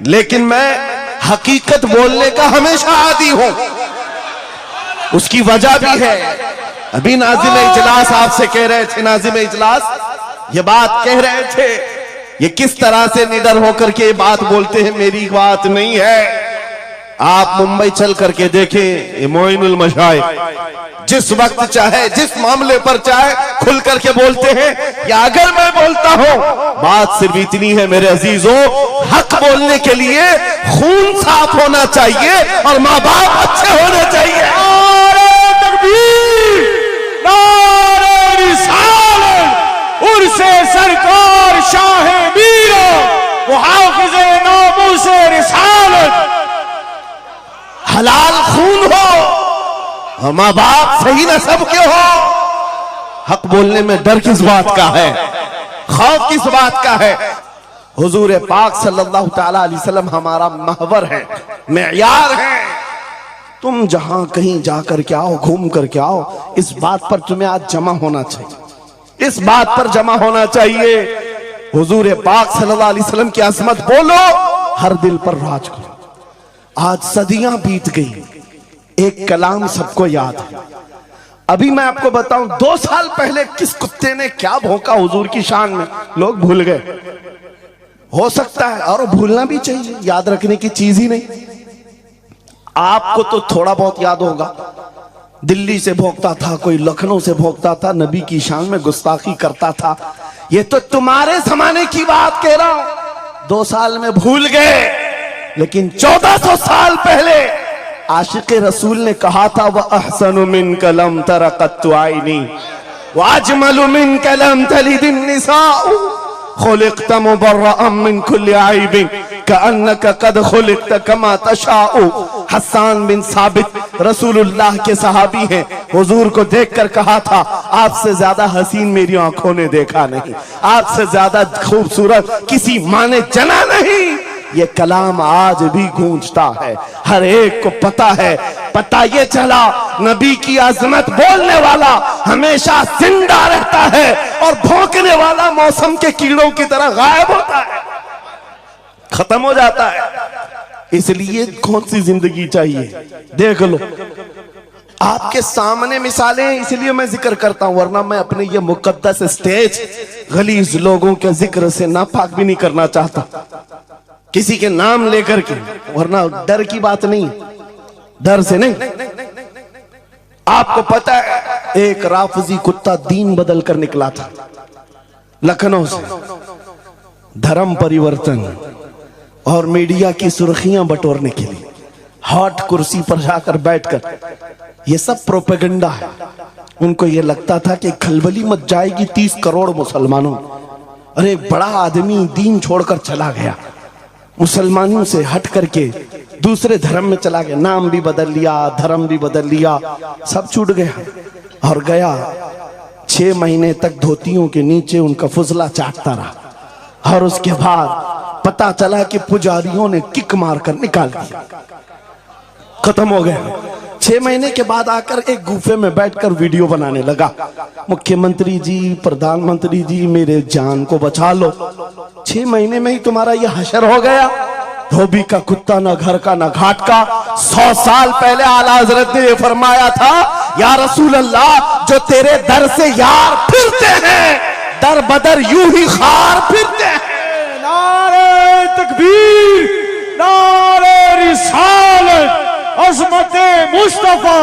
लेकिन मैं हकीकत बोलने का हमेशा आदी हूं। उसकी वजह भी है। अभी नाज़िम इजलास आपसे कह रहे थे, नाज़िम इजलास ये बात कह रहे थे, ये किस तरह से निडर होकर के ये बात बोलते हैं, मेरी बात नहीं है। आप मुंबई चल करके देखें, ये मोइनुल मशाइख जिस वक्त चाहे जिस मामले पर चाहे खुल करके बोलते हैं। या अगर मैं बोलता हूं, बात सिर्फ इतनी है मेरे अजीजों, हक बोलने के लिए खून साफ होना चाहिए और माँ बाप अच्छे होने चाहिए। नारे तकबीर, नारे रिसालत, उर्से सरकार शाहे मीरा, मुहाफ़िज़े नामूसे रिसालत। हलाल खून हो और माँ बाप सही नस्ब के हो। हक बोलने में डर किस बात का है, खौफ किस बात का है। हुजूर पाक सल्लल्लाहु ताला अलैहि वसल्लम हमारा महवर है, मेयार है। तुम जहां कहीं जाकर के आओ, घूम करके आओ, इस बात पर तुम्हें आज जमा होना चाहिए, इस बात पर जमा होना चाहिए। हुजूर पाक सल्लल्लाहु अलैहि वसल्लम की अज़मत बोलो, हर दिल पर राज करो। आज सदियां बीत गई, एक कलाम सबको याद है। अभी मैं आपको बताऊं, 2 साल पहले किस कुत्ते ने क्या भौंका हुजूर की शान में, लोग भूल गए। हो सकता है, और भूलना भी चाहिए, याद रखने की चीज ही नहीं। आपको तो थोड़ा बहुत याद होगा, दिल्ली से भौंकता था, कोई लखनऊ से भौंकता था, नबी की शान में गुस्ताखी करता था। ये तो तुम्हारे जमाने की बात कह रहा हूं, 2 साल में भूल गए। लेकिन 1400 साल पहले आशिक़े रसूल ने कहा था, वह अहसनु मिन कलम तरक़त आइनी व अजमलु मिन कलम तलिदिन निसाउ खुलिक़त मुबर्रअम मिन कुल्लि आइबिन कअन्नका क़द खुलिक़त कमा तशाउ। हस्सान बिन साबित रसूलुल्लाह के सहाबी हैं, हुजूर को देखकर कहा था, आपसे ज्यादा हसीन मेरी आंखों ने देखा नहीं, आपसे ज्यादा खूबसूरत किसी माँ ने जना नहीं। ये कलाम आज भी गूंजता है, हर एक को पता है। पता ये चला, नबी की अजमत बोलने वाला हमेशा जिंदा रहता है और भौंकने वाला मौसम के कीड़ों की तरह गायब होता है, खत्म हो जाता है। इसलिए कौन सी जिंदगी चाहिए, देख लो आपके सामने मिसालें, इसलिए मैं जिक्र करता हूं, वरना मैं अपने ये मुकद्दस स्टेज गलीज लोगों के जिक्र से नापाक भी नहीं करना चाहता, किसी के नाम लेकर के, वरना डर की बात नहीं, डर से नहीं। आपको पता है, एक राफजी कुत्ता दीन बदल कर निकला था लखनऊ से, धर्म परिवर्तन और मीडिया की सुर्खियां बटोरने के लिए हॉट कुर्सी पर जाकर बैठकर, ये सब प्रोपेगेंडा है। उनको ये लगता था कि खलबली मच जाएगी 30 करोड़ मुसलमानों। अरे बड़ा आदमी दीन छोड़कर चला गया, मुसलमानों से हट करके दूसरे धर्म में चला गया, नाम भी बदल लिया, धर्म भी बदल लिया, सब छूट गया और गया। 6 महीने तक धोतियों के नीचे उनका फुजला चाटता रहा और उसके बाद पता चला कि पुजारियों ने किक मारकर निकाल दिया, खत्म हो गया। 6 महीने के बाद आकर एक गुफे में बैठकर वीडियो बनाने लगा, मुख्यमंत्री जी, प्रधानमंत्री जी, मेरे जान को बचा लो। 6 महीने में ही तुम्हारा यह हशर हो गया। धोबी का कुत्ता, ना घर का ना घाट का। 100 साल पहले आला हजरत ने फरमाया था, या रसूल अल्लाह, जो तेरे दर से यार फिरते हैं, दर बदर यूं ही खार फिरते हैं। नारे तकबीर, नारे रिसालत, अज़मते मुस्तफा,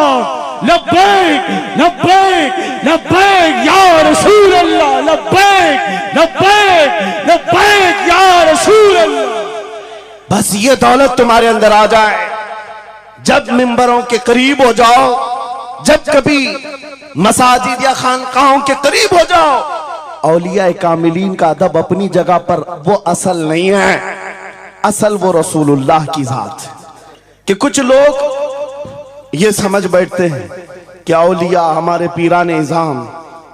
लब्बैक लब्बैक लब्बैक या रसूल अल्लाह, लब्बैक लब्बैक लब्बैक या रसूल अल्लाह। बस ये दौलत तुम्हारे अंदर आ जाए, जब मिंबरों के करीब हो जाओ, जब कभी मसाजिद या खानकाहों के करीब हो जाओ। औलिया कामिलीन का अदब अपनी जगह पर, वो असल नहीं है, असल वो रसूलुल्लाह की जात है। कि कुछ लोग ये समझ बैठते हैं कि औलिया हमारे पीराने इज़ाम,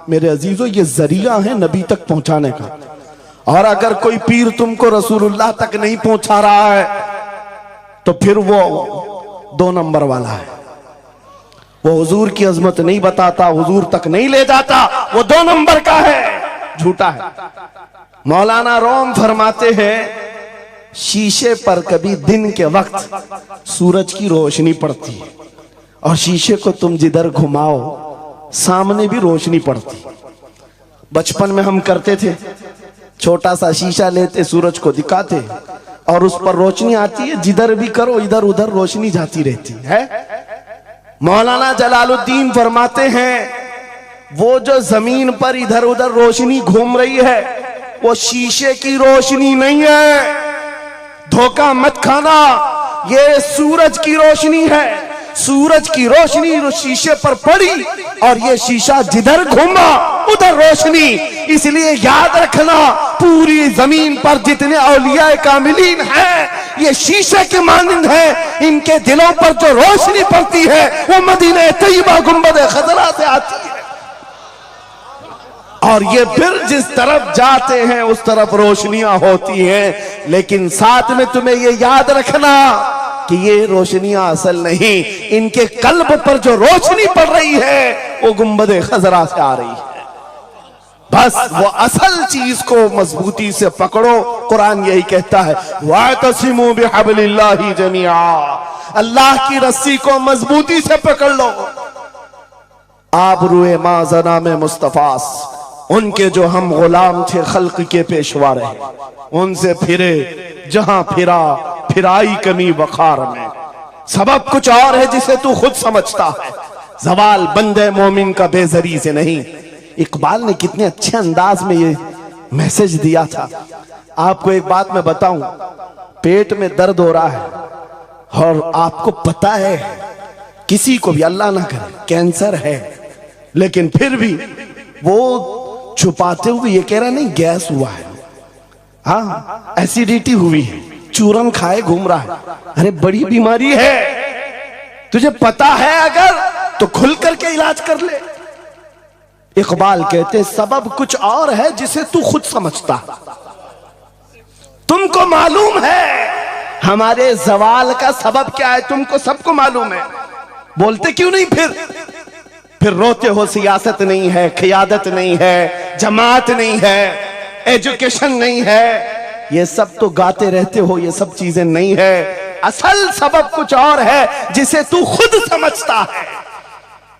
मेरे अजीजों ये जरिया है नबी तक पहुंचाने का। और अगर कोई पीर तुमको रसूलुल्लाह तक नहीं पहुंचा रहा है तो फिर वो 2 नंबर वाला है, वो हुजूर की अजमत नहीं बताता, हुजूर तक नहीं ले जाता, वो 2 नंबर का है, झूठा है। मौलाना रोम फरमाते हैं, शीशे पर कभी दिन के वक्त सूरज की रोशनी पड़ती है और शीशे को तुम जिधर घुमाओ सामने भी रोशनी पड़ती। बचपन में हम करते थे, छोटा सा शीशा लेते, सूरज को दिखाते और उस पर रोशनी आती है, जिधर भी करो इधर उधर रोशनी जाती रहती है। मौलाना जलालुद्दीन फरमाते हैं वो जो जमीन पर इधर उधर रोशनी घूम रही है वो शीशे की रोशनी नहीं है, धोखा मत खाना, ये सूरज की रोशनी है। सूरज की रोशनी शीशे पर पड़ी और ये शीशा जिधर घूमा उधर रोशनी। इसलिए याद रखना, पूरी जमीन पर जितने औलिया कामिलीन हैं ये शीशे के मानंद हैं, इनके दिलों पर जो रोशनी पड़ती है वो मदीने तैयबा गुंबद खजरा से आती है और ये फिर जिस तरफ जाते हैं उस तरफ रोशनियां होती हैं। लेकिन साथ में तुम्हें ये याद रखना कि ये रोशनियां असल नहीं, इनके कल्ब पर जो रोशनी पड़ रही है वो गुंबद खजरा से आ रही है। बस वो असल चीज को मजबूती से पकड़ो। कुरान यही कहता है वातसिमू बिहब्लिल्लाहि जमीआ, अल्लाह की रस्सी को मजबूती से पकड़ लो। आबरूए माज़ना में मुस्तफास, उनके जो हम गुलाम थे खल्क के पेशवा रहे, उनसे फिरे जहां फिरा फिराई कमी वखार में। सबब कुछ और है जिसे तू खुद समझता है, जवाल बंदे मोमिन का बेजरी से नहीं। इकबाल ने कितने अच्छे अंदाज में ये मैसेज दिया था। आपको एक बात मैं बताऊं, पेट में दर्द हो रहा है और आपको पता है किसी को भी अल्लाह ना करे कैंसर है, लेकिन फिर भी वो छुपाते हुए ये कह रहा नहीं गैस हुआ है, हाँ एसिडिटी हुई है, चूरन खाए घूम रहा है। अरे बड़ी बीमारी है, तुझे पता है अगर तो खुल करके इलाज कर ले। इकबाल कहते सबब कुछ और है जिसे तू खुद समझता, तुमको मालूम है हमारे जवाल का सबब क्या है, तुमको सबको मालूम है, बोलते क्यों नहीं? फिर रोते हो सियासत नहीं है, क़ियादत नहीं है, जमात नहीं है, एजुकेशन नहीं है, ये सब तो गाते रहते हो, ये सब चीजें नहीं है। असल सबब कुछ और है जिसे तू खुद समझता है।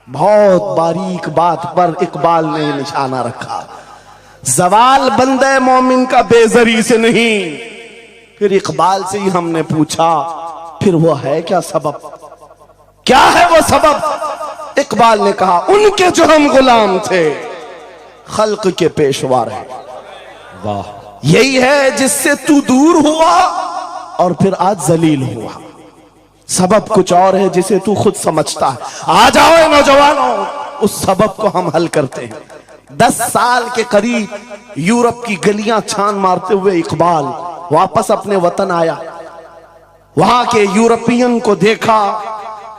बहुत बारीक बात पर इकबाल ने निशाना रखा, जवाल बंदे मोमिन का बेजरी से नहीं। फिर इकबाल से ही हमने पूछा फिर वो है क्या सबब, क्या है वो सबब? इकबाल ने कहा उनके जो हम गुलाम थे खल्क के पेशवा रहे। वाह, यही है जिससे तू दूर हुआ और फिर आज जलील हुआ। सबब कुछ और है जिसे तू खुद समझता है। आ जाओ नौजवानों, उस सबब को हम हल करते हैं। 10 साल के करीब यूरोप की गलियां छान मारते हुए इकबाल वापस अपने वतन आया। वहां के यूरोपियन को देखा,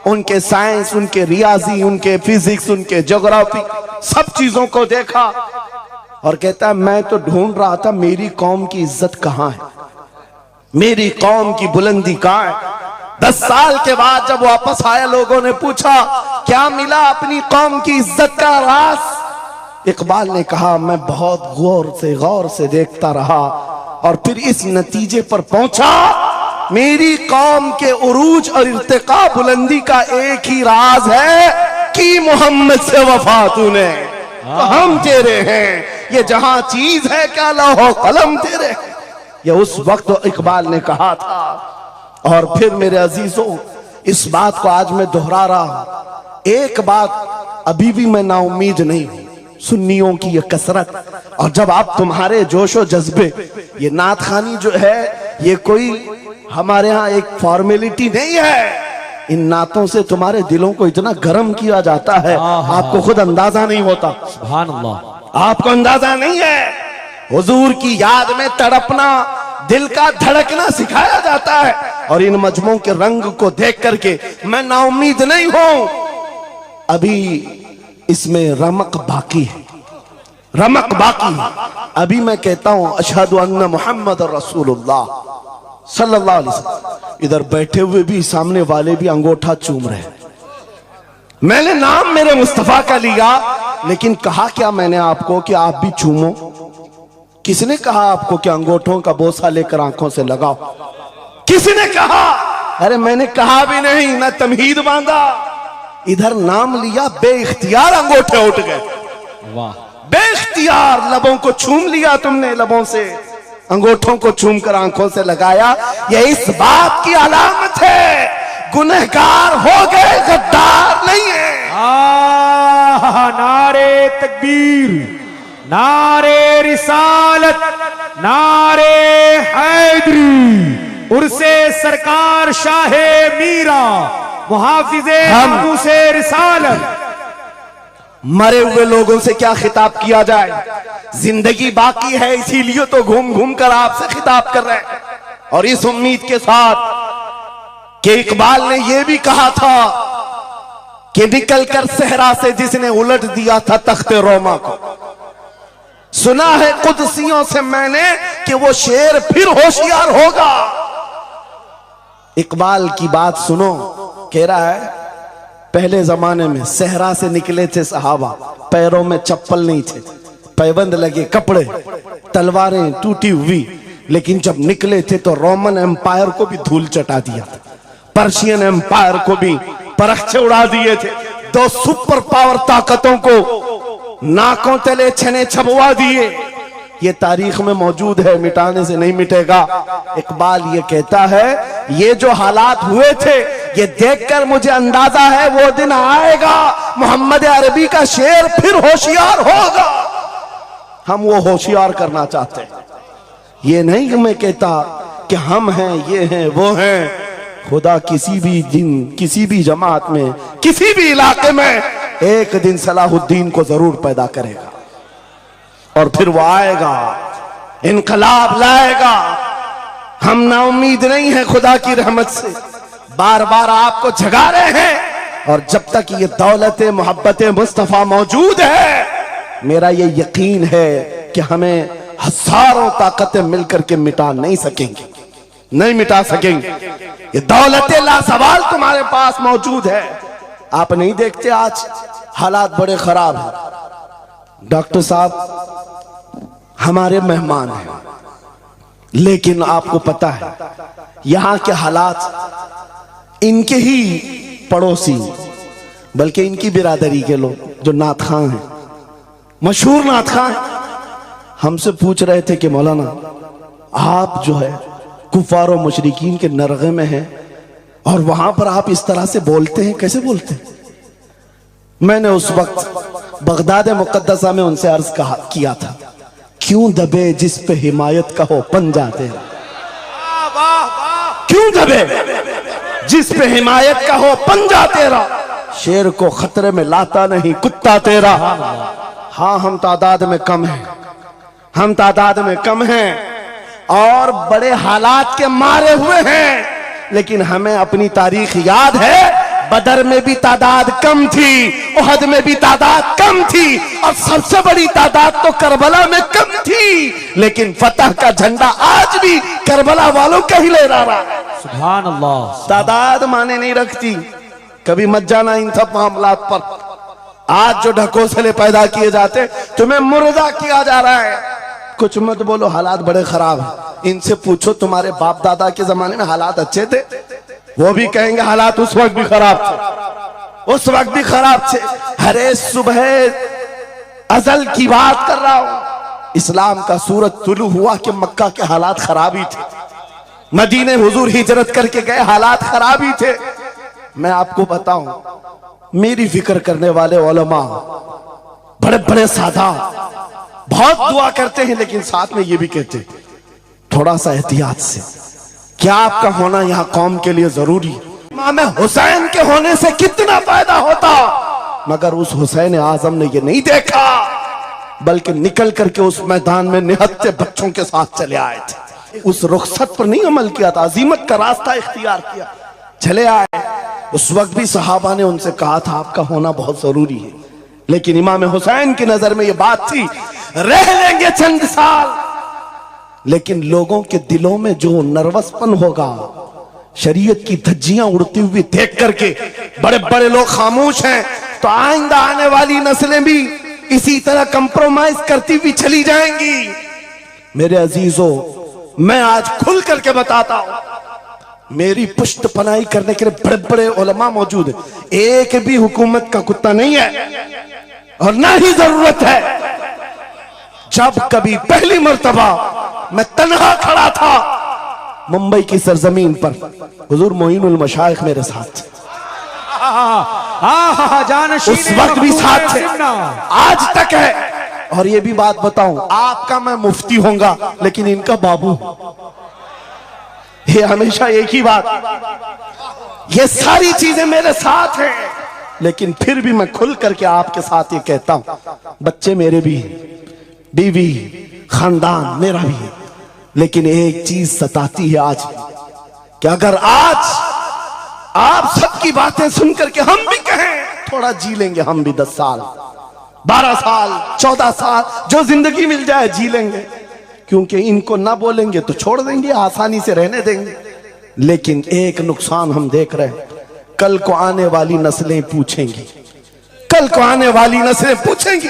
उनके साइंस, उनके रियाजी, उनके फिजिक्स, उनके ज्योग्राफी, सब चीजों को देखा और कहता है मैं तो ढूंढ रहा था मेरी कौम की इज्जत कहां है, मेरी कौम की बुलंदी कहां है। 10 साल के बाद जब वापस आया, लोगों ने पूछा क्या मिला अपनी कौम की इज्जत का राज? इकबाल ने कहा मैं बहुत गौर से देखता रहा और फिर इस नतीजे पर पहुंचा मेरी कौम के उरूज और इर्तिका बुलंदी का एक ही राज है कि मोहम्मद से वफा तूने, तो हम तेरे हैं, ये जहां चीज है क्या लौहो कलम तेरे। ये उस वक्त इकबाल ने कहा था। और फिर मेरे अजीजों, इस बात को आज मैं दोहरा रहा हूं, एक बात अभी भी मैं नाउम्मीद नहीं हूं, सुन्नियों की ये कसरत। और जब आप तुम्हारे जोशो जज्बे, ये नात खानी जो है ये कोई हमारे यहाँ एक फॉर्मेलिटी नहीं है, इन नातों से तुम्हारे दिलों को इतना गर्म किया जाता है आपको खुद अंदाजा नहीं होता। सुभान अल्लाह, आपको अंदाजा नहीं है। हुजूर की याद में तड़पना, दिल का धड़कना सिखाया जाता है। और इन मजमों के रंग को देख करके मैं नाउम्मीद नहीं हूं, अभी इसमें रमक बाकी है, रमक बाकी है। अभी मैं कहता हूं अशहदु अन्ना मुहम्मद रसूलुल्लाह सल्लल्लाहु अलैहि वसल्लम। इधर बैठे हुए भी, सामने वाले भी अंगूठा चूम रहे हैं। मैंने नाम मेरे मुस्तफा का लिया, लेकिन कहा क्या मैंने आपको कि आप भी चूमो? किसने कहा आपको कि अंगूठों का बोसा लेकर आंखों से लगाओ? किसने कहा? अरे मैंने कहा भी नहीं, ना तमहीद बांधा, इधर नाम लिया, बेइख्तियार अंगूठे उठ गए। वाह, बेइख्तियार लबों को छूम लिया तुमने, लबों से अंगूठों को छूम कर आंखों से लगाया। यह इस बात की अलामत है गुनहगार हो गए, गद्दार नहीं है। नारे तकबीर, नारे रिसालत, नारे हैदरी, उर्से सरकार शाहे मीरा, मुहाफिजे से रिसालत। मरे हुए लोगों से क्या खिताब किया जाए? जिंदगी बाकी है, इसीलिए तो घूम घूम कर आपसे खिताब कर रहे हैं। और इस उम्मीद के साथ कि इकबाल ने यह भी कहा था कि निकल कर सहरा से जिसने उलट दिया था तख्ते रोमा को, सुना है कुदसियों से मैंने कि वो शेर फिर होशियार होगा। इकबाल की बात सुनो, कह रहा है पहले जमाने में सहरा से निकले थे सहाबा, पैरों में चप्पल नहीं थे, पैबंद लगे कपड़े, तलवारें टूटी हुई, लेकिन जब निकले थे तो रोमन एम्पायर को भी धूल चटा दिया था, पर्शियन एम्पायर को भी परखचे उड़ा दिए थे, दो सुपर पावर ताकतों को नाकों तले छने छबवा दिए। ये तारीख में मौजूद है, मिटाने से नहीं मिटेगा। इकबाल ये कहता है ये जो हालात हुए थे ये देखकर मुझे अंदाजा है वो दिन आएगा मोहम्मद अरबी का शेर फिर होशियार होगा। हम वो होशियार करना चाहते हैं। ये नहीं कि मैं कहता कि हम हैं, ये हैं, वो हैं। खुदा किसी भी दिन, किसी भी जमात में, किसी भी इलाके में एक दिन सलाहुद्दीन को जरूर पैदा करेगा और फिर वो आएगा, इनकलाब लाएगा। हम ना उम्मीद नहीं है खुदा की रहमत से, बार बार आपको जगा रहे हैं। और जब तक ये दौलत मोहब्बत मुस्तफा मौजूद है, मेरा ये यकीन है कि हमें हजारों ताकतें मिलकर के मिटा नहीं सकेंगे, नहीं मिटा सकेंगे। ये दौलत लासवाल तुम्हारे पास मौजूद है। आप नहीं देखते आज हालात बड़े खराब हैं। डॉक्टर साहब हमारे मेहमान हैं, लेकिन आपको पता है यहां के हालात इनके ही पड़ोसी, बल्कि इनकी बिरादरी के लोग जो नात खां हैं, मशहूर नात खां, हमसे पूछ रहे थे कि मौलाना आप जो है कुफार और मुशरिकीन के नरगे में हैं और वहां पर आप इस तरह से बोलते हैं, कैसे बोलते हैं? मैंने उस वक्त बगदाद मुकद्दसा में उनसे अर्ज किया था, क्यों दबे जिस पे हिमायत का हो पंजा तेरा, क्यों दबे जिस पे हिमायत का हो पंजा तेरा, शेर को खतरे में लाता नहीं कुत्ता तेरा। हाँ हम तादाद में कम हैं, हम तादाद में कम हैं और बड़े हालात के मारे हुए हैं, लेकिन हमें अपनी तारीख याद है। बदर में भी तादाद कम थी, उहद में भी तादाद कम थी और सबसे बड़ी तादाद तो करबला में कम थी, लेकिन फतह का झंडा आज भी करबला वालों का ही लहरा रहा है। सुभान अल्लाह। तादाद माने नहीं रखती, कभी मत जाना इन सब मामलात पर। आज जो ढकोसले पैदा किए जाते, तुम्हें मुर्दा किया जा रहा है। कुछ मत बोलो, हालात बड़े खराब हैं। इनसे पूछो तुम्हारे बाप दादा के जमाने में हालात अच्छे थे, वो भी कहेंगे हालात उस वक्त भी खराब थे, उस वक्त भी खराब थे। हरे सुबह अजल की बात कर रहा हूं, इस्लाम का सूरज तुलू हुआ कि मक्का के हालात खराब ही थे, मदीने हुजूर हिजरत करके गए, हालात खराब ही थे। मैं आपको बताऊं, मेरी फिक्र करने वाले उलमा बड़े बड़े सादा बहुत दुआ करते हैं, लेकिन साथ में ये भी कहते हैं थोड़ा सा एहतियात से, क्या आपका होना यहाँ कौम के लिए जरूरी है। इमाम हुसैन के होने से कितना फायदा होता, मगर उस हुसैन आजम ने ये नहीं देखा, बल्कि निकल करके उस मैदान में निहत्ते बच्चों के साथ चले आए थे। उस रुखसत पर नहीं अमल किया था, अजीमत का रास्ता इख्तियार किया, चले आए। उस वक्त भी सहाबा ने उनसे कहा था आपका होना बहुत जरूरी है, लेकिन इमाम हुसैन की नजर में ये बात थी रह लेंगे चंद साल, लेकिन लोगों के दिलों में जो नर्वसपन होगा, शरीयत की धज्जियां उड़ती हुई देख करके बड़े बड़े लोग खामोश हैं, तो आइंदा आने वाली नस्लें भी इसी तरह कंप्रोमाइज करती हुई चली जाएंगी। मेरे अजीजों, मैं आज खुल करके बताता हूं, मेरी पुष्ट पनाही करने के लिए बड़े बड़े उलमा मौजूद है। एक भी हुकूमत का कुत्ता नहीं है और ना ही जरूरत है। जब कभी पहली मर्तबा मैं तन्हा खड़ा था मुंबई की सरजमीन पर, हुजूर मोइनुल मशाइख मेरे साथ, उस वक्त भी साथ थे, आज तक है। और ये भी बात बताऊं, आपका मैं मुफ्ती होऊंगा लेकिन इनका बाबू, ये हमेशा एक ही बात, ये सारी चीजें मेरे साथ हैं, लेकिन फिर भी मैं खुल करके आपके साथ ये कहता हूं, बच्चे मेरे भी, बीवी, खानदान मेरा भी है, लेकिन एक चीज सताती है आज कि अगर आज आप सबकी बातें सुन करके हम भी कहें थोड़ा जी लेंगे, हम भी 10 साल 12 साल 14 साल जो जिंदगी मिल जाए जी लेंगे, क्योंकि इनको ना बोलेंगे तो छोड़ देंगे, आसानी से रहने देंगे। लेकिन एक नुकसान हम देख रहे हैं, कल को आने वाली नस्लें पूछेंगी, कल को आने वाली नस्लें पूछेंगी,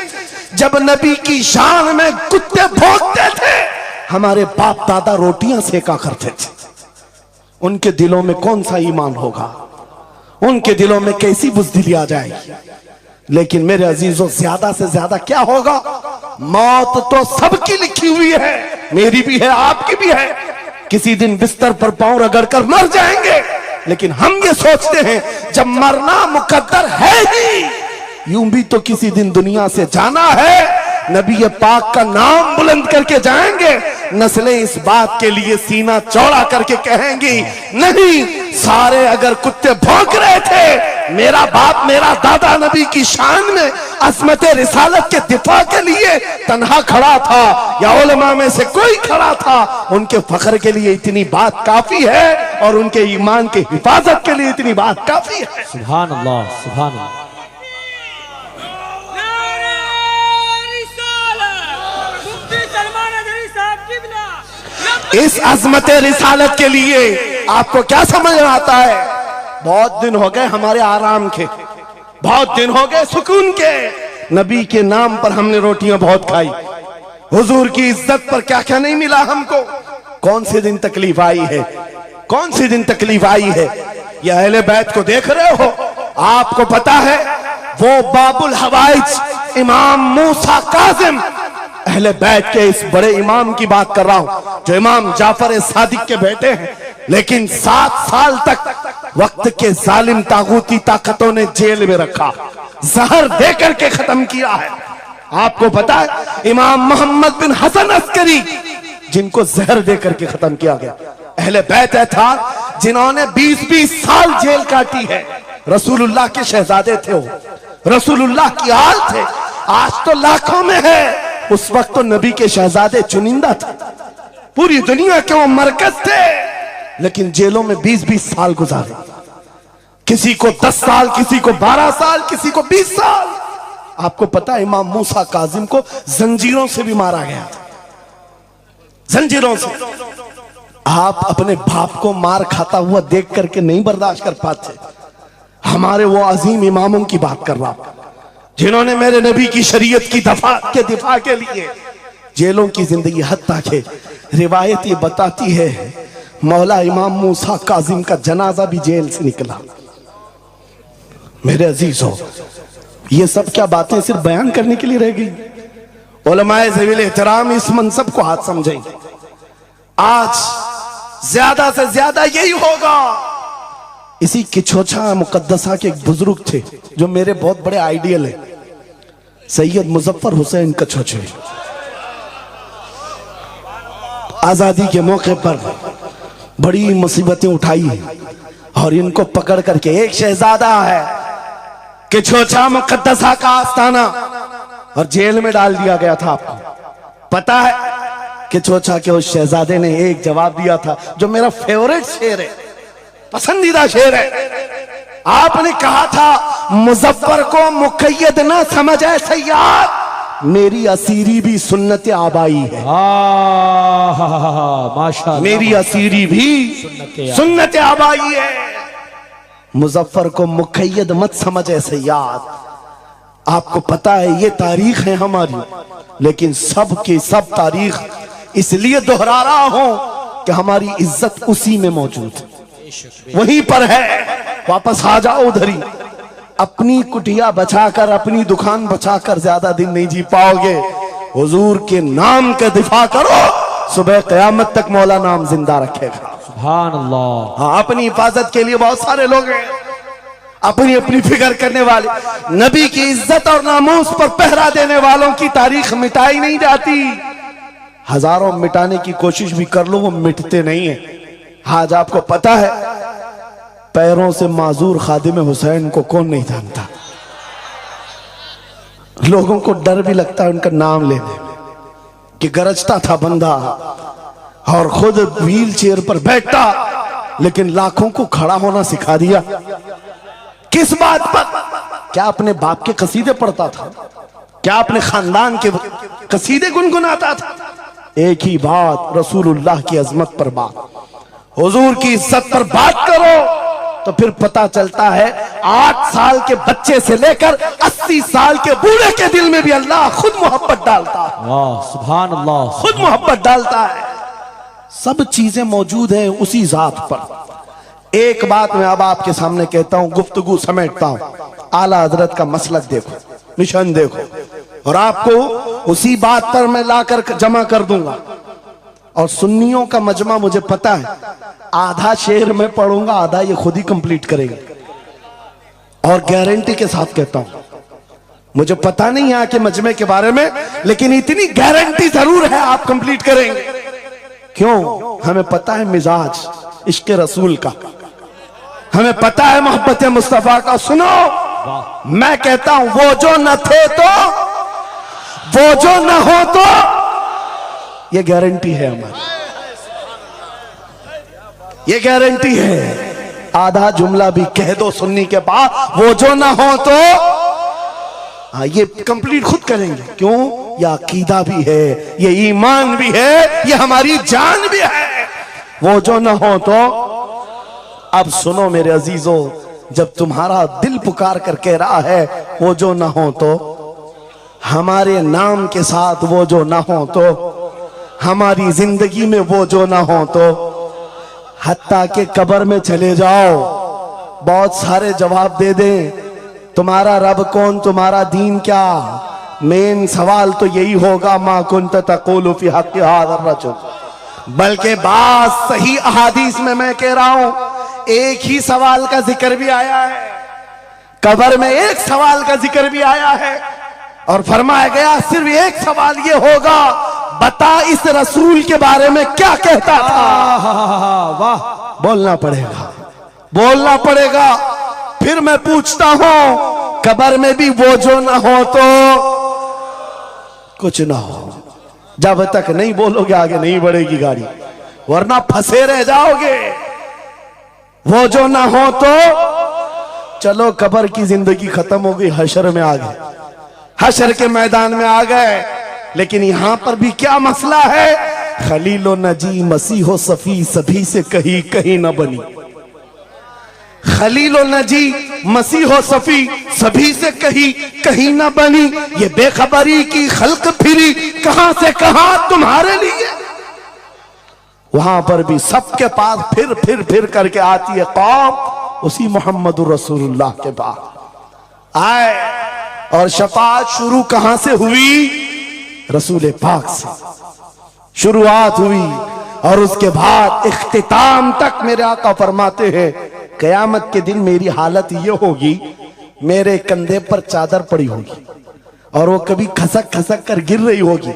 जब नबी की शान में कुत्ते भौंकते थे हमारे बाप दादा रोटियां सेका करते थे, उनके दिलों में कौन सा ईमान होगा, उनके दिलों में कैसी बुज़दिली आ जाएगी। लेकिन मेरे अजीजों, ज्यादा से ज्यादा क्या होगा, मौत तो सबकी लिखी हुई है, मेरी भी है, आपकी भी है, किसी दिन बिस्तर पर पांव रगड़ कर मर जाएंगे। लेकिन हम ये सोचते हैं जब मरना मुकद्दर है ही, यूं भी तो किसी दिन दुनिया से जाना है, नबी पाक का नाम बुलंद करके जाएंगे, नस्लें इस बात के लिए सीना चौड़ा करके कहेंगी, नहीं, सारे अगर कुत्ते भौंक रहे थे, मेरा बाप मेरा दादा नबी की शान में असमत रिसालत के दिफा के लिए तन्हा खड़ा था या उलमा में से कोई खड़ा था, उनके फख्र के लिए इतनी बात काफी है और उनके ईमान के हिफाजत के लिए इतनी बात काफी है। सुभान अल्लाह, सुभान अल्लाह। इस अजमत रिसालत के लिए आपको क्या समझ में आता है, बहुत दिन हो गए हमारे आराम के, बहुत दिन हो गए सुकून के, नबी के नाम पर हमने रोटियां बहुत खाई, हुजूर की इज्जत पर क्या क्या नहीं मिला हमको, कौन से दिन तकलीफ आई है, कौन से दिन तकलीफ आई है। ये अहले बैत को देख रहे हो, आपको पता है वो बाबुल हवाइज इमाम मूसा काजिम, अहले बैत के इस बड़े इमाम की बात कर रहा हूं जो इमाम जाफर सादिक के बेटे हैं, लेकिन 7 साल तक वक्त के जालिम तागूती ताकतों ने जेल में रखा, जहर देकर के खत्म किया है। आपको पता है इमाम मोहम्मद बिन हसन अस्करी, जिनको जहर देकर के खत्म किया गया, अहले बैत था जिन्होंने 20-20 साल जेल काटी है, रसूलुल्लाह के शहजादे थे वो, रसूलुल्लाह की आल थे, आज तो लाखों में है, उस वक्त तो नबी के शहजादे चुनिंदा थे, पूरी दुनिया के वो मरकज थे, लेकिन जेलों में 20-20 साल गुजारे, किसी को 10 साल, किसी को 12 साल, किसी को 20 साल। आपको पता है इमाम मूसा काजिम को जंजीरों से भी मारा गया था, जंजीरों से। आप अपने बाप को मार खाता हुआ देख करके नहीं बर्दाश्त कर पाते, हमारे वो अजीम इमामों की बात कर रहा हूं जिन्होंने मेरे नबी की शरीयत की दिफा के लिए जेलों की जिंदगी, हत्ता के रिवायत ये बताती है मौला इमाम मूसा काजिम का जनाजा भी जेल से निकला। मेरे अजीजों, ये सब क्या बातें सिर्फ बयान करने के लिए रह गई? उलमाए ज़वील एहतराम इस मनसब को हाथ समझेंगे, आज ज्यादा से ज्यादा यही होगा। इसी किछोछा मुकद्दसा के एक बुजुर्ग थे जो मेरे बहुत बड़े आइडियल है, सैयद मुजफ्फर हुसैन कछोछे। आजादी के मौके पर बड़ी मुसीबतें उठाई और इनको पकड़ करके, एक शहजादा है किछोछा मुकद्दसा का आस्ताना, और जेल में डाल दिया गया था। आपको पता है किछोछा के उस शहजादे ने एक जवाब दिया था जो मेरा फेवरेट शेर है, पसंदीदा शेर है। आपने कहा था मुजफ्फर को मुकय्यद ना समझे सैयद, मेरी असीरी भी सुन्नत आबाई है। माशाअल्लाह, मेरी असीरी भी सुन्नत आबाई है। मुजफ्फर को मुकय्यद मत समझे सैयद। आपको पता है ये तारीख है हमारी, लेकिन सब की सब तारीख इसलिए दोहरा रहा हूं कि हमारी इज्जत उसी में मौजूद है, वहीं पर है। वापस आ जाओ उधर ही। अपनी कुटिया बचाकर, अपनी दुकान बचाकर ज्यादा दिन नहीं जी पाओगे। हुजूर के नाम के दिफा करो, सुबह क़यामत तक मौला नाम जिंदा रखेगा। सुभान अल्लाह। हाँ, अपनी हिफाजत के लिए बहुत सारे लोग हैं, अपनी अपनी फिक्र करने वाले। नबी की इज्जत और नामूस पर पहरा देने वालों की तारीख मिटाई नहीं जाती। हजारों मिटाने की कोशिश भी कर लो, वो मिटते नहीं है। आज आपको पता है, पैरों से माजूर खादिम हुसैन को कौन नहीं जानता। लोगों को डर भी लगता है उनका नाम लेने में कि गरजता था बंदा और खुद व्हील चेयर पर बैठा, लेकिन लाखों को खड़ा होना सिखा दिया। किस बात पर? क्या अपने बाप के कसीदे पढ़ता था? क्या अपने खानदान के कसीदे गुनगुनाता था? एक ही बात, रसूलुल्लाह की अजमत पर बात, हुजूर की इज्जत पर बात करो तो फिर पता चलता है 8 साल के बच्चे से लेकर 80 साल के बूढ़े के दिल में भी अल्लाह खुद मोहब्बत डालता है। वाह, सुभान अल्लाह। खुद मोहब्बत डालता है। सब चीजें मौजूद हैं उसी जात पर। एक बात मैं अब आपके सामने कहता हूं, गुफ्तगू समेटता हूं। आला हजरत का मसलक देखो, मिशन देखो, और आपको उसी बात पर मैं लाकर जमा कर दूंगा। और सुन्नियों का मजमा मुझे पता है, आधा शेर में पढ़ूंगा, आधा ये खुद ही कंप्लीट करेंगे। और गारंटी के साथ कहता हूं, मुझे पता नहीं है कि मजमे के बारे में, लेकिन इतनी गारंटी जरूर है आप कंप्लीट करेंगे। क्यों? हमें पता है मिजाज इश्क रसूल का, हमें पता है मोहब्बत मुस्तफा का। सुनो, मैं कहता हूं, वो जो न थे तो, वो जो न हो तो, ये गारंटी है हमारी, ये गारंटी है। आधा जुमला भी कह दो सुन्नी के पास, वो जो ना हो तो, हाँ, ये कंप्लीट खुद करेंगे। क्यों? ये अकीदा भी है, ये ईमान भी है, ये हमारी जान भी है। वो जो ना हो तो। अब सुनो मेरे अजीजों, जब तुम्हारा दिल पुकार कर कह रहा है वो जो ना हो तो, हमारे नाम के साथ वो जो ना हो तो, हमारी जिंदगी में वो जो ना हो तो, हत्ता के कब्र में चले जाओ, बहुत सारे जवाब दे दें, तुम्हारा रब कौन, तुम्हारा दीन क्या। मेन सवाल तो यही होगा, मा कुंत तक़ूलु फी हक़्क़ि हाज़ा रजुल। बल्कि बात सही अहादीस में मैं कह रहा हूं, एक ही सवाल का जिक्र भी आया है, कब्र में एक सवाल का जिक्र भी आया है, और फरमाया गया सिर्फ एक सवाल ये होगा, बता इस रसूल के बारे में क्या कहता था। वाह, बोलना पड़ेगा, बोलना पड़ेगा। फिर मैं पूछता हूं, कब्र में भी वो जो ना हो तो कुछ ना हो। जब तक नहीं बोलोगे आगे नहीं बढ़ेगी गाड़ी, वरना फंसे रह जाओगे। वो जो ना हो तो, चलो कब्र की जिंदगी खत्म हो गई, हशर में आ गए, हशर के मैदान में आ गए। लेकिन यहां पर भी क्या मसला है, खलीलो नजी मसीहो सफी सभी से कहीं कहीं न बनी। खलीलो नजी मसीहो सफी सभी से कहीं कहीं न बनी। ये बेखबरी की खल्क फिरी कहां से कहां तुम्हारे लिए। वहां पर भी सबके पास फिर करके आती है कौम उसी मोहम्मद रसूलुल्लाह के पास आए। और शफाअत शुरू कहां से हुई? रसूल पाक से शुरुआत हुई, और उसके बाद इख्तिताम तक मेरे आका फरमाते हैं, कयामत के दिन मेरी हालत ये होगी, मेरे कंधे पर चादर पड़ी होगी और वो कभी खसक खसक कर गिर रही होगी।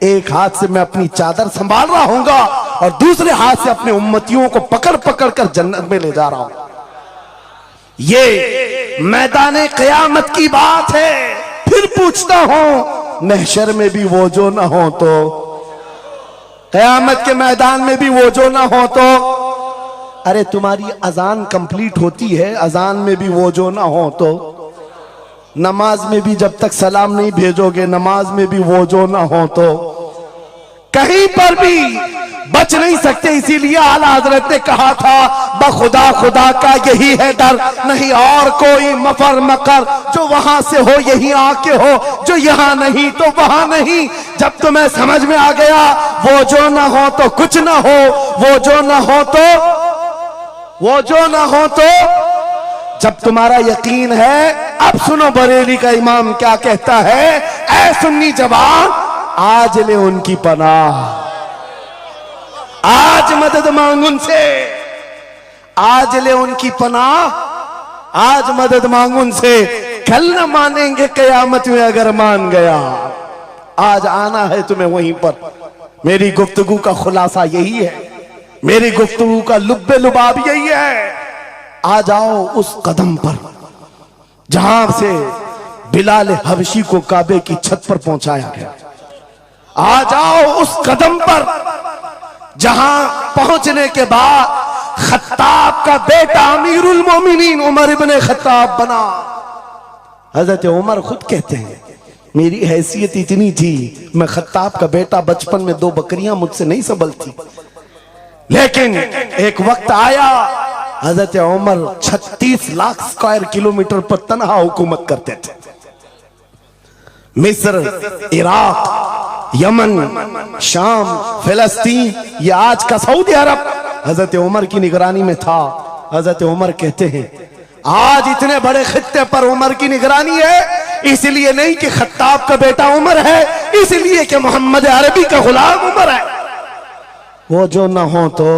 एक हाथ से मैं अपनी चादर संभाल रहा हूंगा और दूसरे हाथ से अपने उम्मतियों को पकड़ पकड़ कर जन्नत में ले जा रहा हूं। ये मैदान कयामत की बात है। फिर पूछता हूं, महशर में भी वो जो ना हो तो, कयामत के मैदान में भी वो जो ना हो तो। अरे तुम्हारी अजान कंप्लीट होती है, अजान में भी वो जो ना हो तो। नमाज में भी जब तक सलाम नहीं भेजोगे, नमाज में भी वो जो ना हो तो। कहीं पर भी बच नहीं सकते। इसीलिए आला हजरत ने कहा था बखुदा खुदा का यही है डर, नहीं और कोई मफर मकर, जो वहां से हो यही आके हो, जो यहां नहीं तो वहां नहीं। जब तुम्हें समझ में आ गया वो जो ना हो तो कुछ ना हो, वो जो ना हो तो जब तुम्हारा यकीन है, अब सुनो बरेली का इमाम क्या कहता है, ऐ सुन्नी जवान आज ले उनकी पनाह, आज मदद मांग उनसे, आज ले उनकी पनाह, आज मदद मांग उनसे, कल न मानेंगे कयामत में अगर मान गया। आज आना है तुम्हें वहीं पर। मेरी गुफ्तगू का खुलासा यही है, मेरी गुफ्तगू का लुब्बे लुबाब यही है। आ जाओ उस कदम पर जहां से बिलाल हबशी को काबे की छत पर पहुंचाया गया। आ जाओ उस कदम पर जहां पहुंचने के बाद खत्ताब का बेटा अमीरुल मोमिनीन उमर इब्ने खत्ताब बना। हजरत उमर खुद कहते हैं मेरी हैसियत इतनी थी, मैं खत्ताब का बेटा, बचपन में 2 बकरियां मुझसे नहीं संभलती, लेकिन एक वक्त आया हजरत उमर 36 लाख स्क्वायर किलोमीटर पर तनहा हुकूमत करते थे। मिस्र, इराक, यमन, शाम, फिलिस्तीन, ये आज का सऊदी अरब हजरत उमर की निगरानी में था। हजरत उमर कहते हैं आज इतने बड़े खित्ते पर उमर की निगरानी है, इसलिए नहीं कि खत्ताब का बेटा उमर है, इसलिए कि मोहम्मद अरबी का गुलाम उमर है। वो जो ना हो तो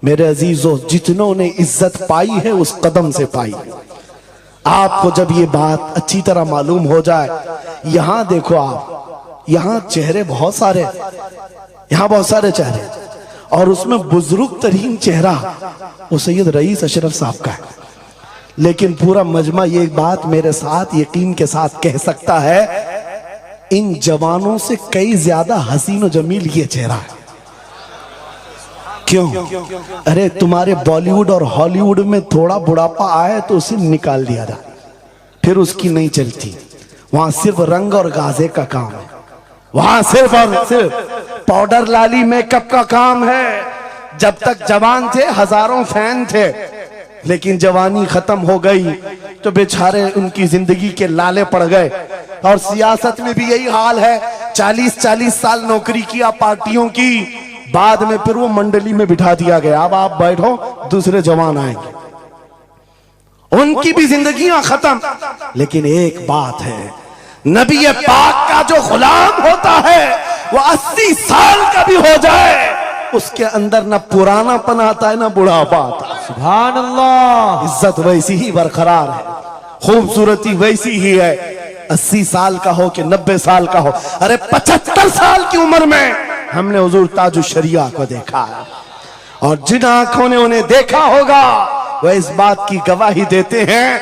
मेरे अजीजों, जितनों ने इज्जत पाई है उस कदम से पाई। आपको जब ये बात अच्छी तरह मालूम हो जाए, यहां देखो आप, यहां चेहरे बहुत सारे, यहां बहुत सारे चेहरे, और उसमें बुजुर्ग तरीन चेहरा वो सैयद रईस अशरफ साहब का है। लेकिन पूरा मजमा ये बात मेरे साथ यकीन के साथ कह सकता है, इन जवानों से कई ज्यादा हसीन और जमील ये चेहरा है। क्यों? अरे तुम्हारे बॉलीवुड और हॉलीवुड में थोड़ा बुढ़ापा आए तो उसे निकाल दिया जाए, फिर उसकी नहीं चलती। वहां सिर्फ रंग और गाजे का काम है, वहां सिर्फ और सिर्फ पाउडर लाली मेकअप का काम है। जब तक जवान थे हजारों फैन थे, लेकिन जवानी खत्म हो गई तो बेचारे उनकी जिंदगी के लाले पड़ गए। और सियासत में भी यही हाल है, 40-40 साल नौकरी किया पार्टियों की, बाद में फिर वो मंडली में बिठा दिया गया, अब आप बैठो दूसरे जवान आएंगे, उनकी भी जिंदगियां खत्म। लेकिन एक बात है, नबी पाक का जो गुलाम होता है वो 80 साल का भी हो जाए, उसके अंदर ना पुरानापन आता है ना बुढ़ापा आता है। सुभान अल्लाह। इज्जत वैसी ही बरकरार है, खूबसूरती वैसी ही है, 80 साल का हो कि 90 साल का हो। अरे 75 साल की उम्र में हमने हुजूर ताजुश शरिया को देखा है, और जिन आंखों ने उन्हें देखा होगा वह इस बात की गवाही देते हैं,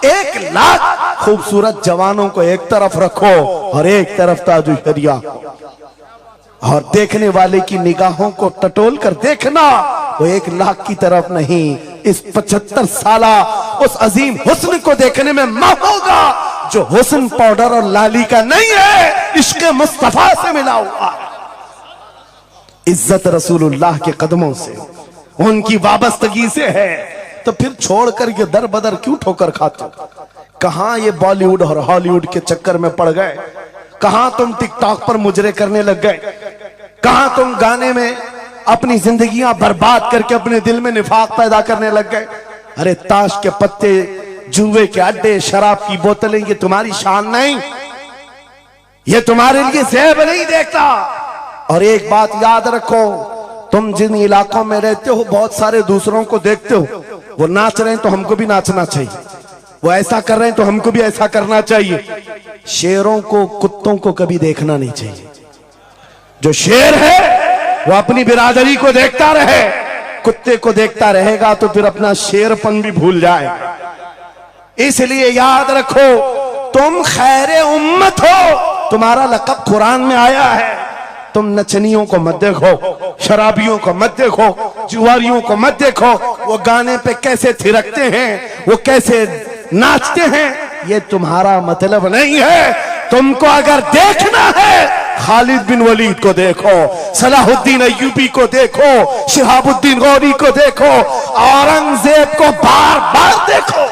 1 लाख खूबसूरत जवानों को एक तरफ रखो और एक तरफ ताजुश शरिया को, और देखने वाले की निगाहों को टटोल कर देखना, वो 1 लाख की तरफ नहीं, इस 75 साला उस अजीम हुस्न को देखने में मां होगा जो हुस्न पाउडर और लाली का नहीं है, इश्क मुस्तफा से मिला हुआ। इज्जत रसूलुल्लाह के कदमों से, उनकी वाबस्तगी से है, तो फिर छोड़कर ये दर बदर क्यों ठोकर खाते हो? कहां ये बॉलीवुड और हॉलीवुड के चक्कर में पड़ गए? कहां तुम टिकटॉक पर मुजरे करने लग गए? कहां तुम गाने में अपनी जिंदगियां बर्बाद करके अपने दिल में निफाक पैदा करने लग गए? अरे ताश के पत्ते, जुए के अड्डे, शराब की बोतलें, ये तुम्हारी शान नहीं, ये तुम्हारे लिए ज़ेब नहीं देखता। और एक बात याद रखो, तुम जिन इलाकों में रहते हो बहुत सारे दूसरों को देखते हो, वो नाच रहे हैं तो हमको भी नाचना चाहिए, वो ऐसा कर रहे हैं तो हमको भी ऐसा करना चाहिए। शेरों को, कुत्तों को कभी देखना नहीं चाहिए। जो शेर है वो अपनी बिरादरी को देखता रहे, कुत्ते को देखता रहेगा तो फिर अपना शेरपन भी भूल जाएगा। इसलिए याद रखो, तुम खैरे उम्मत हो, तुम्हारा लक़ब कुरान में आया है। तुम नचनियों को मत देखो, शराबियों को मत देखो, जुआरियों को मत देखो, वो गाने पे कैसे थिरकते हैं, वो कैसे नाचते हैं, ये तुम्हारा मतलब नहीं है। तुमको अगर देखना है खालिद बिन वलीद को देखो, सलाहुद्दीन अय्यूबी को देखो, शिहाबुद्दीन गौरी को देखो, औरंगजेब को बार बार देखो,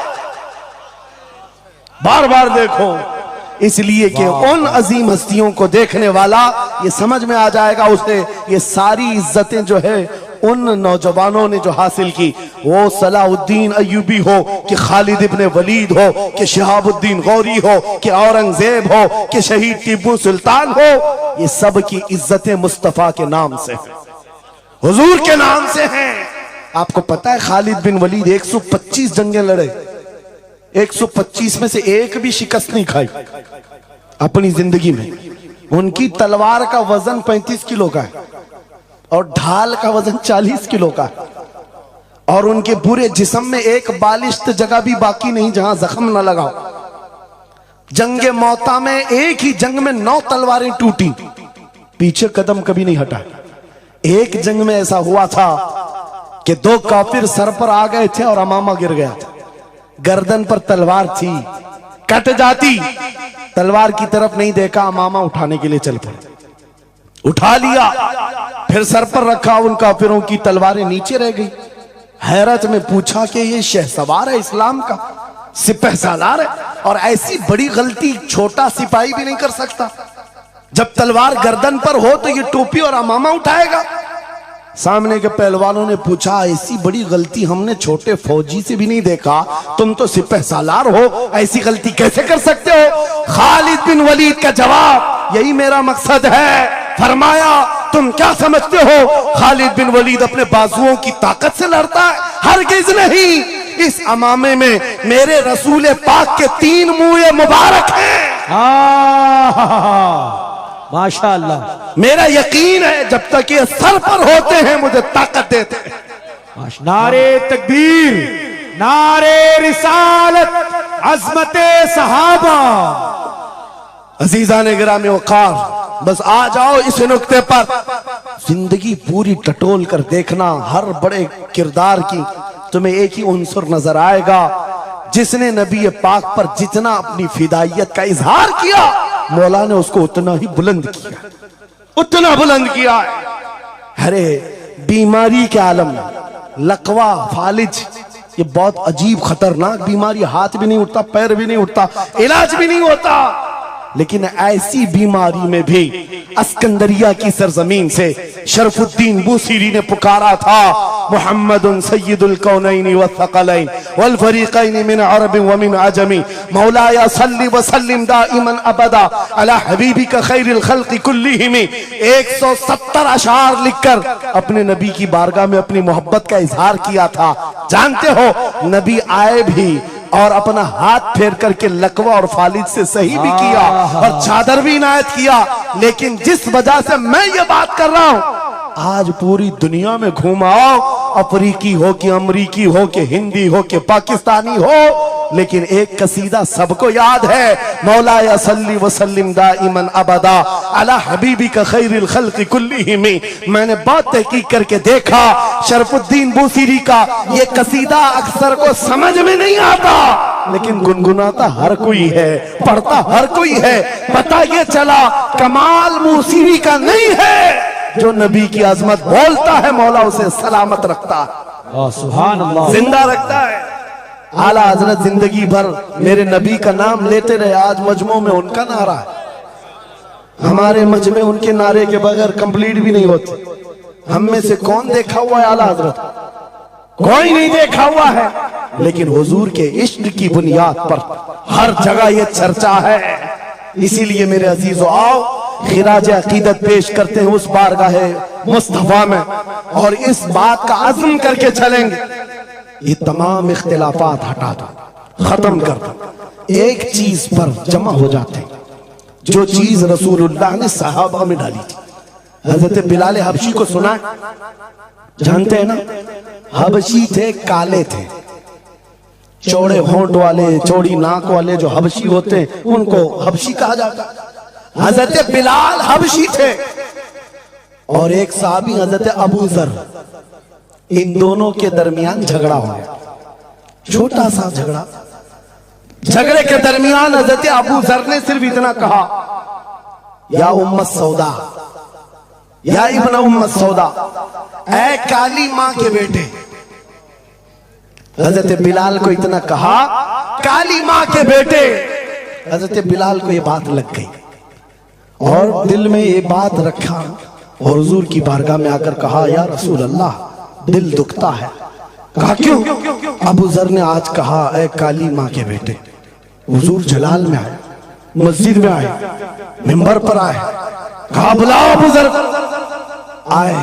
बार बार देखो। इसलिए कि उन अजीम हस्तियों को देखने वाला ये समझ में आ जाएगा उसे ये सारी इज्जतें जो है उन नौजवानों ने जो हासिल की, वो सलाहुद्दीन अय्यूबी हो कि खालिद इब्ने वलीद हो कि शिहाबुद्दीन गौरी हो कि औरंगजेब हो कि शहीद टीपू सुल्तान हो, ये सब की इज्जतें मुस्तफा के नाम से, हुजूर के नाम से हैं। आपको पता है खालिद बिन वलीद 125 जंगें लड़े, 125 में से एक भी शिकस्त नहीं खाई अपनी जिंदगी में। उनकी तलवार का वजन 35 किलो का है और ढाल का वजन 40 किलो का है, और उनके पूरे जिस्म में एक बालिश्त जगह भी बाकी नहीं जहां जख्म न लगा। जंगे मौता में एक ही जंग में 9 तलवारें टूटी, पीछे कदम कभी नहीं हटा। एक जंग में ऐसा हुआ था कि 2 काफिर सर पर आ गए थे और अमामा गिर गया था, गर्दन पर तलवार थी, कट जाती, तलवार की तरफ नहीं देखा, अमामा उठाने के लिए चल पड़े, उठा लिया, फिर सर पर रखा, उन काफिरों की तलवारें नीचे रह गई। हैरत में पूछा कि ये शहसवार है इस्लाम का, सिपह सालार है, और ऐसी बड़ी गलती छोटा सिपाही भी नहीं कर सकता। जब तलवार गर्दन पर हो तो ये टोपी और अमामा उठाएगा। सामने के पहलवानों ने पूछा, ऐसी बड़ी गलती हमने छोटे फौजी से भी नहीं देखा, तुम तो सिपह सालार हो, ऐसी गलती कैसे कर सकते हो? खालिद बिन वलीद का जवाब, यही मेरा मकसद है। फरमाया, तुम क्या समझते हो खालिद बिन वलीद अपने बाजुओं की ताकत से लड़ता है? हरगिज नहीं। इस अमामे में मेरे रसूल पाक के 3 मुँह मुबारक हैं। माशाअल्लाह। मेरा यकीन है जब तक ये सर पर होते हैं मुझे ताकत देते हैं। नारे तकबीर, नारे रिसालत, अजमते सहाबा। अजीजान गिरामी वक़ार, बस आ जाओ इस नुक्ते पर, जिंदगी पूरी टटोल कर देखना, हर बड़े किरदार की तुम्हें एक ही उन्सुर नजर आएगा, जिसने नबी पाक पर जितना अपनी फिदाइयत का इजहार किया, मौला ने उसको उतना ही बुलंद किया, उतना बुलंद किया। अरे बीमारी के आलम में लकवा, फालिज, ये बहुत अजीब खतरनाक बीमारी, हाथ भी नहीं उठता, पैर भी नहीं उठता, इलाज भी नहीं होता। लेकिन ऐसी बीमारी में भी अस्कंदरिया की सरजमीन से शरफुद्दीन बूसीरी ने पुकारा था, मुहम्मदुन सय्यिदुल कौनैन व थक़लैन वल फरीक़ैन मिन अरब व मिन अजमी, मौलाया सल्लि व सल्लिम दाइमन अबदा अला हबीबिका खैरिल खल्क़ि कुल्लिहिम। 170 अशार लिखकर अपने नबी की बारगाह में अपनी मोहब्बत का इजहार किया था। जानते हो, नबी आए भी और अपना हाथ फेर करके लकवा और फालिद से सही भी किया और चादर भी इनायत किया। लेकिन जिस वजह से मैं ये बात कर रहा हूं, आज पूरी दुनिया में घुमाओ, अफ्रीकी हो कि अमरीकी हो कि हिंदी हो कि पाकिस्तानी हो, लेकिन एक कसीदा सबको याद है, मौलाया सल्ली व सल्लिम दाइमन अबदा अला हबीबिका खैरिल खल्क़ि कुल्लिहिम। मैंने बहुत तहकीक करके देखा, शरफुद्दीन बूसीरी का ये कसीदा अक्सर को समझ में नहीं आता, लेकिन गुनगुनाता हर कोई है, पढ़ता हर कोई है। पता ये चला कमाल बूसीरी का नहीं है, जो नबी की अजमत बोलता है मौला उसे सलामत रखता है, सुभान अल्लाह, जिंदा रखता है। आला हजरत जिंदगी भर मेरे नबी का नाम लेते रहे, आज मजमू में उनका नारा है। हमारे मजमे उनके नारे के बगैर कंप्लीट भी नहीं होते। हम में से कौन देखा हुआ है आला हजरत? कोई नहीं देखा हुआ है, लेकिन हुजूर के इश्क की बुनियाद पर हर जगह ये चर्चा है। इसीलिए मेरे अजीजों, आओ खिराज अकीदत पेश करते हैं उस बारगाहे मुस्तफा में, और इस बात का अज़्म करके चलेंगे, ये तमाम इख्तिलाफात हटा दो, खत्म कर दो, एक चीज पर जमा हो जाते हैं, जो चीज रसूलुल्लाह ने सहाबा में डाली थी। हजरत बिलाल हबशी को सुना, जानते हैं ना? हबशी थे, काले थे, चौड़े होंठ वाले, चौड़ी नाक वाले जो हबशी होते हैं उनको हबशी कहा जाता है। हजरत बिलाल हबशी थे और एक साहबी हजरत अबू जर, इन दोनों के दरमियान झगड़ा हो गया, छोटा सा झगड़ा। झगड़े के दरमियान हजरत अबू जर ने सिर्फ इतना कहा, या उम्मत सौदा, या इब्न उम्मत सौदा, ऐ काली मां के बेटे। हजरत बिलाल को इतना कहा, काली मां के बेटे। हजरत बिलाल को ये बात लग गई और दिल में ये बात रखा और हुजूर की बारगाह में आकर कहा, या रसूल अल्लाह, दिल दुखता है। कहा क्यों? अबू जर ने आज कहा, ऐ काली मां के बेटे। हुजूर जलाल में आए, मस्जिद में आए, मिंबर पर आए, कहा बुलाओ अबू जर। आए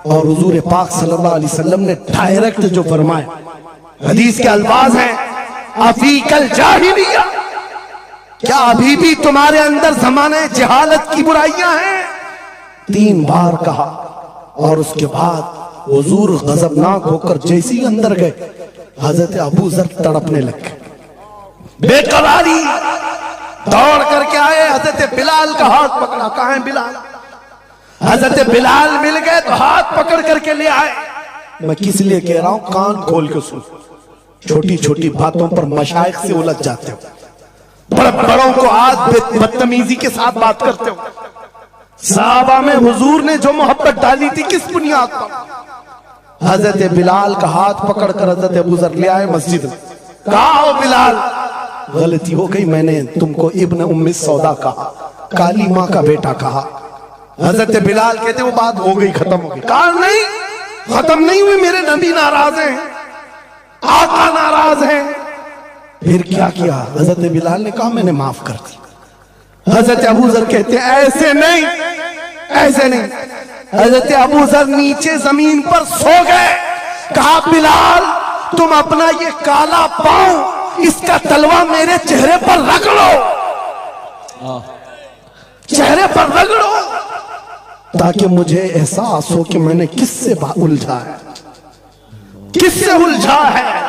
और हुजूर पाक सल्लल्लाहु अलैहि वसल्लम ने डायरेक्ट जो फरमाए, हदीस के अल्फाज हैं, अफीकल जाहिलिया, क्या अभी भी तुम्हारे अंदर ज़माने जहालत की बुराइयां हैं? 3 बार कहा और उसके बाद हुजूर गजबनाक होकर जैसे ही अंदर गए, हजरत अबू जर तड़पने लग गए, बेकरारी। दौड़ करके आए, हजरत बिलाल का हाथ पकड़ा, कहाँ है बिलाल? हजरत बिलाल मिल गए तो हाथ पकड़ करके ले आए। मैं किस लिए कह रहा हूं, कान खोल के सुन। छोटी छोटी बातों पर मशाइख से उलझ जाते हो, बड़ों को आज बदतमीजी के साथ बात करते हो। साहबा में हुजूर ने जो मोहब्बत डाली थी किस बुनियाद पर? हजरत बिलाल का हाथ पकड़कर हजरत अबू जर ले आए मस्जिद में। कहा, ओ बिलाल, गलती हो गई, मैंने तुमको इब्न उम्मी सौदा कहा, काली मां का बेटा कहा। हजरत बिलाल कहते वो बात हो गई, खत्म हो गई। कहा नहीं, खत्म नहीं हुई, मेरे नबी नाराज हैं, आका नाराज हैं। फिर क्या किया? हजरत बिलाल ने कहा मैंने माफ कर दी। हजरत अबू जर कहते ऐसे नहीं, ऐसे नहीं। हजरत अबू जर नीचे जमीन पर सो गए। कहा बिलाल, तुम अपना ये काला पांव, इसका तलवा मेरे चेहरे पर रख लो, चेहरे पर रगड़ो, ताकि मुझे एहसास हो कि मैंने किससे उलझा है, किससे उलझा है।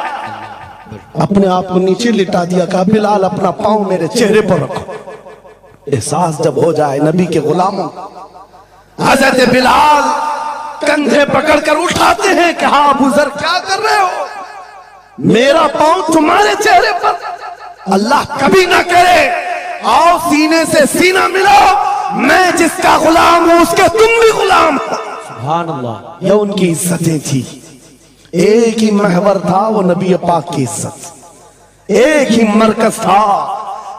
अपने आप को नीचे लिटा दिया। कहा बिलाल, अपना पांव मेरे चेहरे पर रखो, एहसास जब हो जाए नबी के गुलामों। हजरत बिलाल कंधे पकड़कर उठाते हैं। कहा अबू जर क्या कर रहे हो? मेरा पांव तुम्हारे चेहरे पर, अल्लाह कभी ना करे। आओ सीने से सीना मिलो, मैं जिसका गुलाम हूं उसके तुम भी गुलाम हो। सुभान अल्लाह। यह उनकी इज्जतें थी। एक ही महवर था वो नबी पाक की इज्जत, एक ही मरकज था।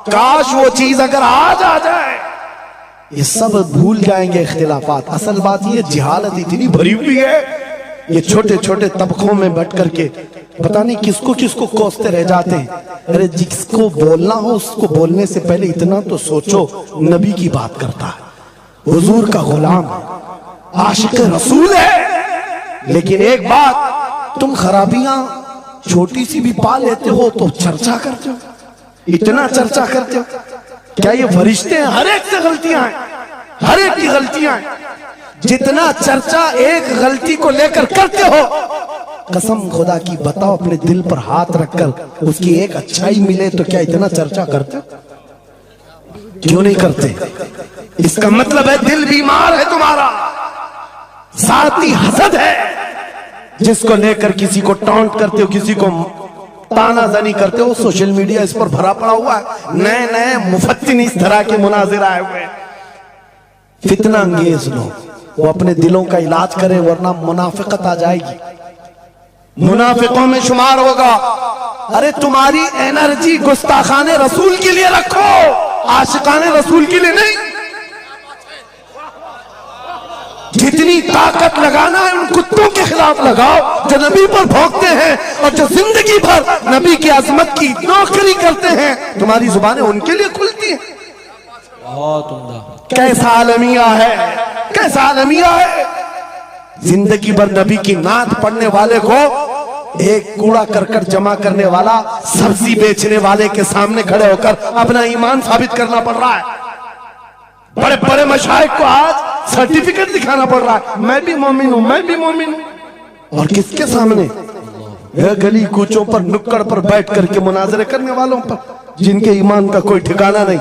काश वो चीज अगर आज आ जाए, ये सब भूल जाएंगे इख्तिलाफात। असल बात ये जिहालत इतनी भरी हुई है, ये छोटे छोटे तबकों में बैठ करके पता नहीं किसको किसको कोसते रह जाते हैं। अरे जिसको बोलना हो उसको बोलने से पहले इतना तो सोचो, नबी की बात करता है, हुजूर का गुलाम है, आशिक रसूल है। लेकिन एक बात, तुम खराबियां छोटी सी भी पा लेते हो तो चर्चा करते हो, इतना चर्चा करते हो। क्या ये फरिश्ते हैं? हर एक से गलतियां हैं, हर एक की गलतियां हैं। जितना चर्चा एक गलती को लेकर करते हो, कसम खुदा की बताओ, अपने दिल पर हाथ रखकर उसकी एक अच्छाई मिले तो क्या इतना चर्चा करते हो? क्यों नहीं करते? इसका मतलब है दिल बीमार है तुम्हारा, साथ ही हसद है। जिसको लेकर किसी को टॉन्ट करते हो, किसी को तानाजानी करते हो, सोशल मीडिया इस पर भरा पड़ा हुआ है। नए नए मुफत्तिन इस तरह के मुनाजिर आए हुए हैं। फितना अंगेज लोग, वो अपने दिलों का इलाज करें, वरना मुनाफिकत आ जाएगी, मुनाफिकों में शुमार होगा। अरे तुम्हारी एनर्जी गुस्ताखाने रसूल के लिए रखो, आशिकाने रसूल के लिए नहीं। जितनी ताकत लगाना है उन कुत्तों के खिलाफ लगाओ जो नबी पर भौंकते हैं और जो जिंदगी भर नबी की अजमत की नौकरी करते हैं। तुम्हारी जुबानें उनके लिए खुलती हैं। बहुत उम्दा। कैसा आलमिया है, कैसा आलमिया है। जिंदगी भर नबी की नात पढ़ने वाले को एक कूड़ा करकट जमा करने वाला सब्जी बेचने वाले के सामने खड़े होकर अपना ईमान साबित करना पड़ रहा है। बड़े बड़े मशाइख को आज सर्टिफिकेट दिखाना पड़ रहा है, मैं भी मोमिन हूं, मैं भी मोमिन हूं। और किसके सामने? यह गली कूचों पर, नुक्कड़ पर बैठ करके मुनाजरे करने वालों पर, जिनके ईमान का कोई ठिकाना नहीं।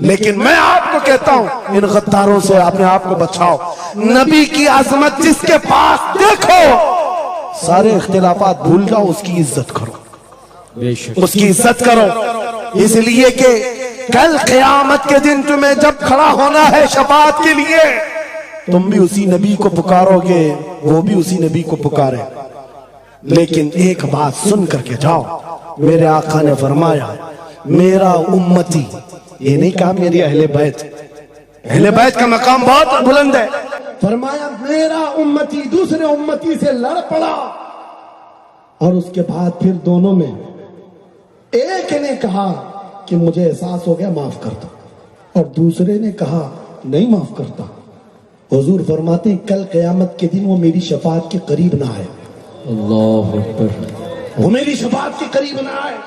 लेकिन मैं आपको कहता हूं, इन गद्दारों से अपने आप को बचाओ। नबी की अजमत जिसके पास देखो, सारे इख्तिलाफात भूल जाओ, उसकी इज्जत करो, बेशक उसकी इज्जत करो। इसलिए कि कल क़यामत के दिन तुम्हें जब खड़ा होना है शफाअत के लिए, तुम भी उसी नबी को पुकारोगे, वो भी उसी नबी को पुकारे। लेकिन एक बात सुन करके जाओ, मेरे आका ने फरमाया मेरा उम्मती, ये नहीं कहा मेरी अहले बैत, अहले बैत का मकाम बहुत बुलंद है। फरमाया मेरा उम्मती दूसरे उम्मती से लड़ पड़ा, और उसके बाद फिर दोनों में एक ने कहा कि मुझे एहसास हो गया, माफ कर दो, और दूसरे ने कहा नहीं माफ करता। हुजूर फरमाते हैं कल क़यामत के दिन वो मेरी शफाअत के करीब ना आए, अल्लाह अकबर। वो मेरी शफाअत के करीब ना आए।